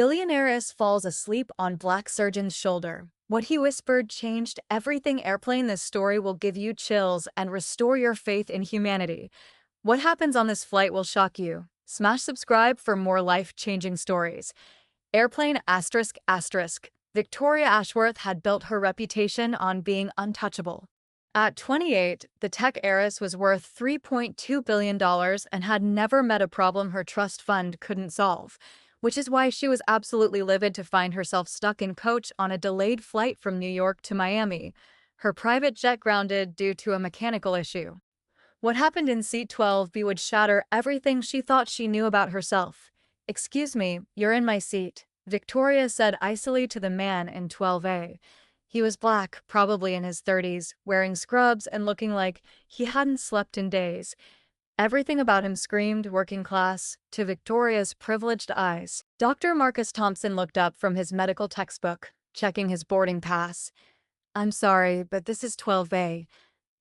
Billionaire falls asleep on black surgeon's shoulder. What he whispered changed everything. Airplane. This story will give you chills and restore your faith in humanity. What happens on this flight will shock you. Smash subscribe for more life-changing stories. Airplane ***. Victoria Ashworth had built her reputation on being untouchable. At 28, the tech heiress was worth $3.2 billion and had never met a problem her trust fund couldn't solve, which is why she was absolutely livid to find herself stuck in coach on a delayed flight from New York to Miami, her private jet grounded due to a mechanical issue. What happened in seat 12B would shatter everything she thought she knew about herself. "Excuse me, you're in my seat," Victoria said icily to the man in 12A. He was black, probably in his 30s, wearing scrubs and looking like he hadn't slept in days. Everything about him screamed working class to Victoria's privileged eyes. Dr. Marcus Thompson looked up from his medical textbook, checking his boarding pass. "I'm sorry, but this is 12A.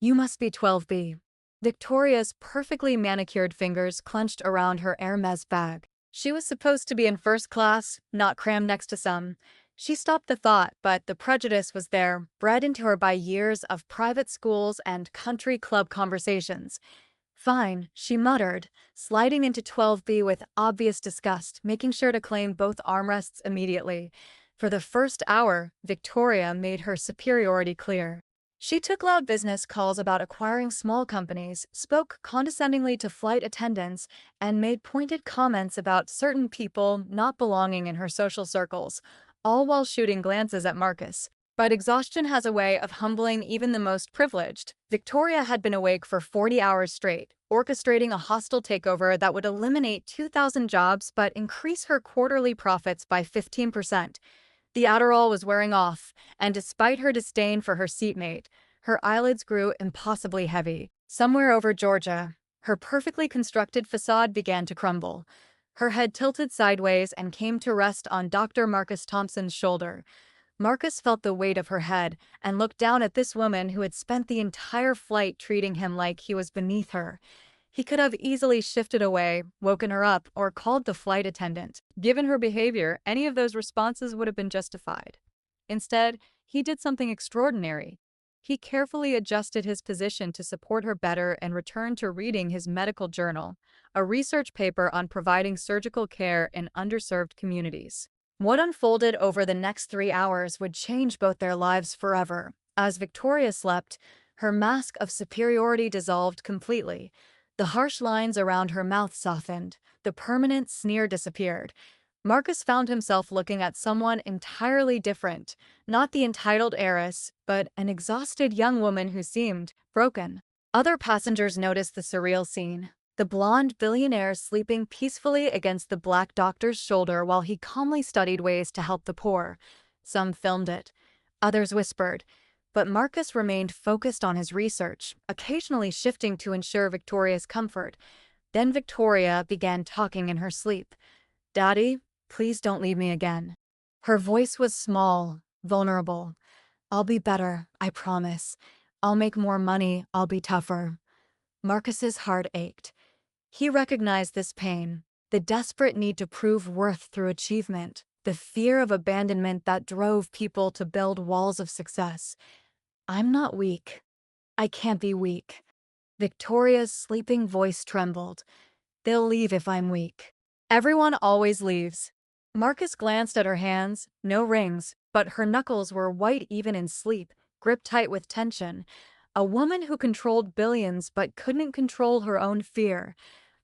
You must be 12B. Victoria's perfectly manicured fingers clenched around her Hermes bag. She was supposed to be in first class, not crammed next to some. She stopped the thought, but the prejudice was there, bred into her by years of private schools and country club conversations. "Fine," she muttered, sliding into 12B with obvious disgust, making sure to claim both armrests immediately. For the first hour, Victoria made her superiority clear. She took loud business calls about acquiring small companies, spoke condescendingly to flight attendants, and made pointed comments about certain people not belonging in her social circles, all while shooting glances at Marcus. But exhaustion has a way of humbling even the most privileged. Victoria had been awake for 40 hours straight, orchestrating a hostile takeover that would eliminate 2,000 jobs but increase her quarterly profits by 15%. The Adderall was wearing off, and despite her disdain for her seatmate, her eyelids grew impossibly heavy. Somewhere over Georgia, her perfectly constructed facade began to crumble. Her head tilted sideways and came to rest on Dr. Marcus Thompson's shoulder. Marcus felt the weight of her head and looked down at this woman who had spent the entire flight treating him like he was beneath her. He could have easily shifted away, woken her up, or called the flight attendant. Given her behavior, any of those responses would have been justified. Instead, he did something extraordinary. He carefully adjusted his position to support her better and returned to reading his medical journal, a research paper on providing surgical care in underserved communities. What unfolded over the next 3 hours would change both their lives forever. As Victoria slept, her mask of superiority dissolved completely. The harsh lines around her mouth softened. The permanent sneer disappeared. Marcus found himself looking at someone entirely different, not the entitled heiress, but an exhausted young woman who seemed broken. Other passengers noticed the surreal scene. The blonde billionaire sleeping peacefully against the black doctor's shoulder while he calmly studied ways to help the poor. Some filmed it. Others whispered. But Marcus remained focused on his research, occasionally shifting to ensure Victoria's comfort. Then Victoria began talking in her sleep. "Daddy, please don't leave me again." Her voice was small, vulnerable. "I'll be better, I promise. I'll make more money, I'll be tougher." Marcus's heart ached. He recognized this pain, the desperate need to prove worth through achievement, the fear of abandonment that drove people to build walls of success. "I'm not weak. I can't be weak." Victoria's sleeping voice trembled. "They'll leave if I'm weak." "Everyone always leaves." Marcus glanced at her hands, no rings, but her knuckles were white even in sleep, gripped tight with tension. A woman who controlled billions but couldn't control her own fear.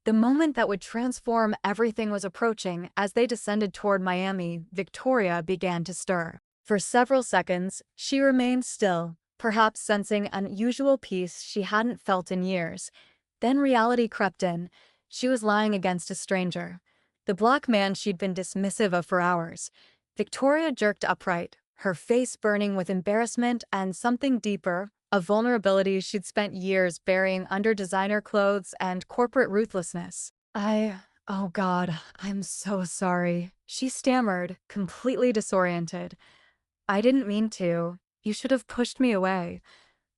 The moment that would transform everything was approaching. As they descended toward Miami, Victoria began to stir. For several seconds, she remained still, perhaps sensing unusual peace she hadn't felt in years. Then reality crept in. She was lying against a stranger. The black man she'd been dismissive of for hours. Victoria jerked upright, her face burning with embarrassment and something deeper, a vulnerability she'd spent years burying under designer clothes and corporate ruthlessness. Oh God, I'm so sorry," she stammered, completely disoriented. "I didn't mean to. You should have pushed me away."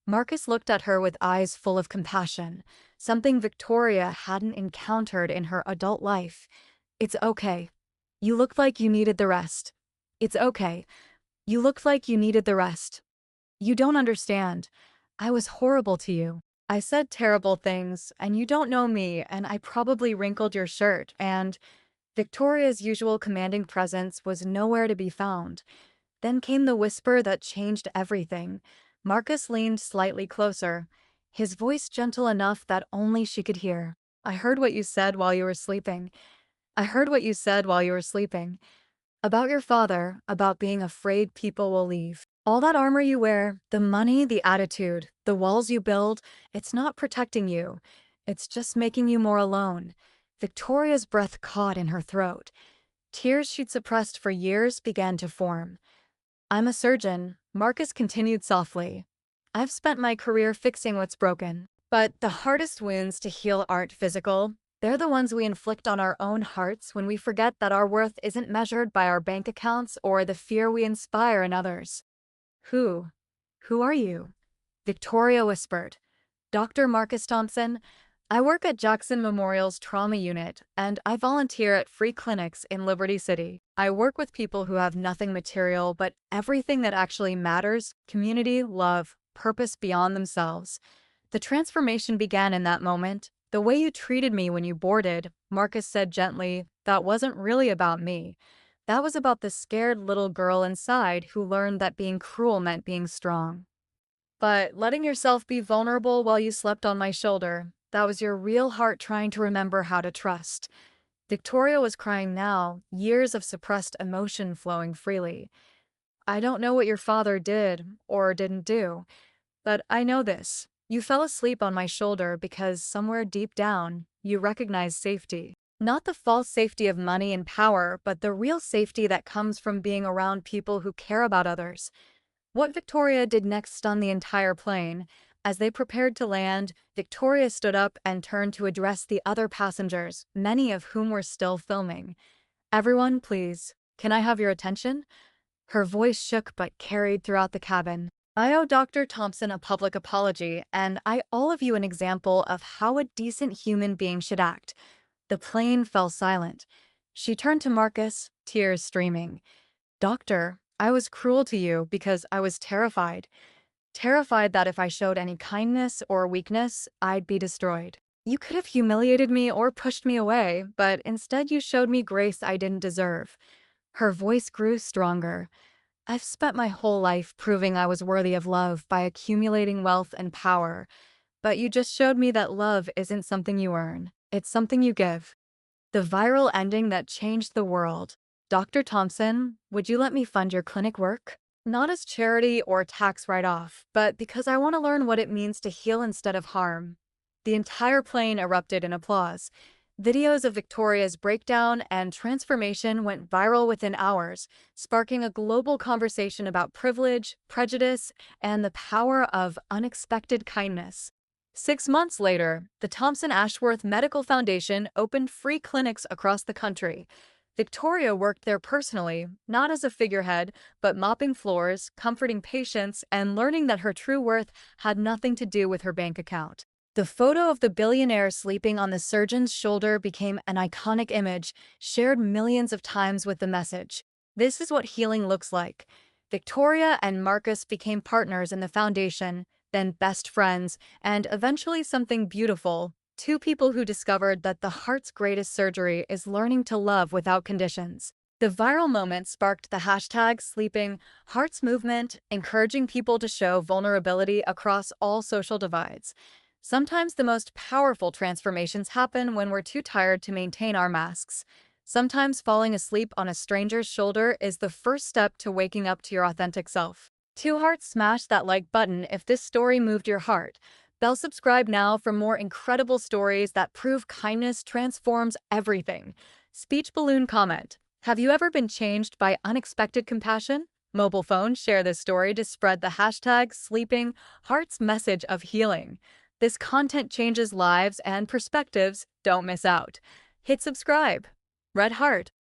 Marcus looked at her with eyes full of compassion, something Victoria hadn't encountered in her adult life. "It's okay. You looked like you needed the rest. It's okay. You looked like you needed the rest. You don't understand. I was horrible to you. I said terrible things, and you don't know me, and I probably wrinkled your shirt, and Victoria's usual commanding presence was nowhere to be found. Then came the whisper that changed everything. Marcus leaned slightly closer, his voice gentle enough that only she could hear. I heard what you said while you were sleeping. I heard what you said while you were sleeping. About your father, about being afraid people will leave. All that armor you wear, the money, the attitude, the walls you build, it's not protecting you. It's just making you more alone. Victoria's breath caught in her throat. Tears she'd suppressed for years began to form. I'm a surgeon, Marcus continued softly. I've spent my career fixing what's broken. But the hardest wounds to heal aren't physical. They're the ones we inflict on our own hearts when we forget that our worth isn't measured by our bank accounts or the fear we inspire in others. Who? Who are you? Victoria whispered. Dr. Marcus Thompson. I work at Jackson Memorial's trauma unit, and I volunteer at free clinics in Liberty City. I work with people who have nothing material, but everything that actually matters: community, love, purpose beyond themselves. The transformation began in that moment. The way you treated me when you boarded, Marcus said gently, that wasn't really about me. That was about the scared little girl inside who learned that being cruel meant being strong. But letting yourself be vulnerable while you slept on my shoulder, that was your real heart trying to remember how to trust. Victoria was crying now, years of suppressed emotion flowing freely. I don't know what your father did or didn't do, but I know this. You fell asleep on my shoulder because somewhere deep down, you recognized safety. Not the false safety of money and power, but the real safety that comes from being around people who care about others. What Victoria did next stunned the entire plane. As they prepared to land, Victoria stood up and turned to address the other passengers, many of whom were still filming. Everyone, please, can I have your attention? Her voice shook but carried throughout the cabin. I owe Dr. Thompson a public apology, and I all of you an example of how a decent human being should act. The plane fell silent. She turned to Marcus, tears streaming. Doctor, I was cruel to you because I was terrified. Terrified that if I showed any kindness or weakness, I'd be destroyed. You could have humiliated me or pushed me away, but instead you showed me grace I didn't deserve. Her voice grew stronger. I've spent my whole life proving I was worthy of love by accumulating wealth and power, but you just showed me that love isn't something you earn, it's something you give. The viral ending that changed the world. Dr. Thompson, would you let me fund your clinic work? Not as charity or tax write-off, but because I want to learn what it means to heal instead of harm. The entire plane erupted in applause. Videos of Victoria's breakdown and transformation went viral within hours, sparking a global conversation about privilege, prejudice, and the power of unexpected kindness. 6 months later, the Thompson Ashworth Medical Foundation opened free clinics across the country. Victoria worked there personally, not as a figurehead, but mopping floors, comforting patients, and learning that her true worth had nothing to do with her bank account. The photo of the billionaire sleeping on the surgeon's shoulder became an iconic image, shared millions of times with the message. This is what healing looks like. Victoria and Marcus became partners in the foundation, then best friends, and eventually something beautiful. Two people who discovered that the heart's greatest surgery is learning to love without conditions. The viral moment sparked the hashtag Sleeping Hearts movement, encouraging people to show vulnerability across all social divides. Sometimes the most powerful transformations happen when we're too tired to maintain our masks. Sometimes falling asleep on a stranger's shoulder is the first step to waking up to your authentic self. Two hearts, smash that like button if this story moved your heart. Bell subscribe now for more incredible stories that prove kindness transforms everything. Speech balloon comment. Have you ever been changed by unexpected compassion? Mobile phone, share this story to spread the hashtag Sleeping Hearts message of healing. This content changes lives and perspectives. Don't miss out. Hit subscribe. Red heart.